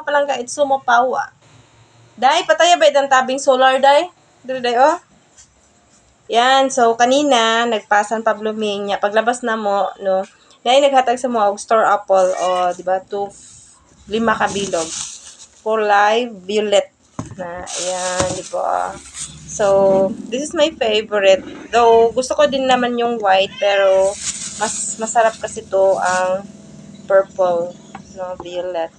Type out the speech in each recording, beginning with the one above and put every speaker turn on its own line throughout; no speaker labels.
mga palangga, it's sumopawa. Day, pataya ba itang tabing solar, day? Dito, day, oh. Yan, so, kanina, nagpasan Pablo Ming, paglabas na mo, no, day, naghatag sa mo, store apple, o, diba, 5 kabilog. Kulay violet na, ayan, diba? So, this is my favorite. Though, gusto ko din naman yung white, pero, mas masarap kasi to ang purple, no, violet.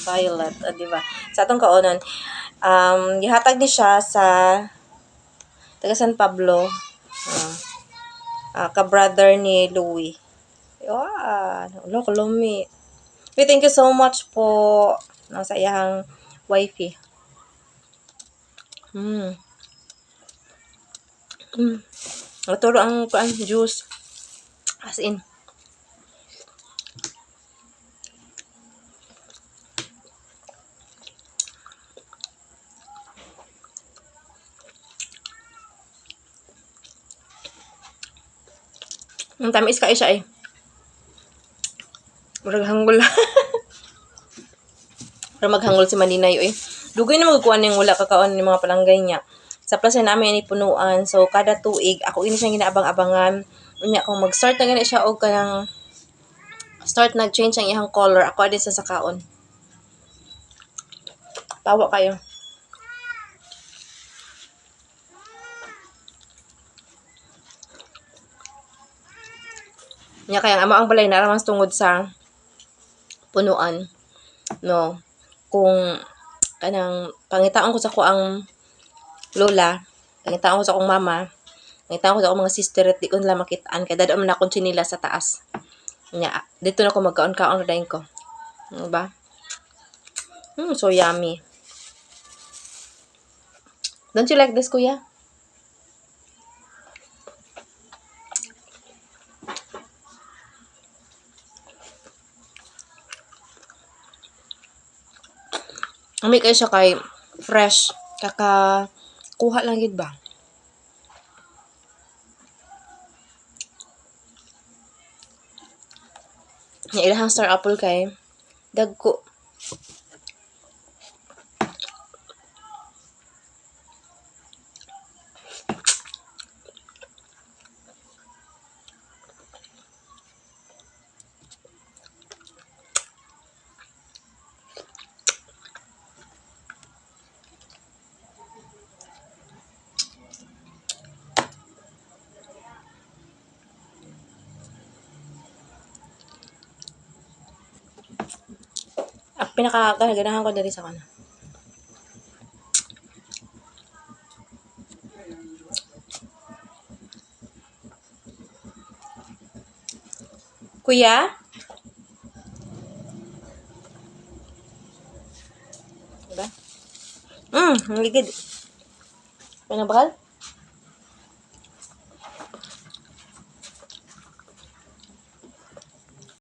Violet, diba? Sa atong kaunon, gihatag ni siya sa taga San Pablo, ka-brother ni Louie. Ulo, kulumi. Thank you so much po sa iyang wifey. Maturo ang juice. As in. Ang tamis ka siya eh. Murag hanggol. Para maghanggol si Maninay eh. Dugay na magkuhan ng wala kakaon ng mga palanggay niya. Sa plaza namin ni punuan. So kada tuig ako ini siyang ginaabang-abangan. Unya kung mag-start na gani siya og kanang start nag-change ang iyang color, ako din sa sakaon. Tawa kayo. Nya kaya ang balay naramang tungod sa punuan. No. Kung kanang pangitaon ko sa ko ang lola, pangitaon ko sa akong mama, pangitaon ko sa akong mga sister at di ko nila makitaan kaya dado man akong chinila sa taas. Nya dito na ko magkaon-kaon na ko. Diba? So yummy. Don't you like this, kuya? Ami kayo siya kay fresh. Kuha lang gid ba? Yung ilahang star apple kay dagko. Ang pinakaganahan ko dali sa kana. Kuya? Diba? Ang ligid. Ano bakal?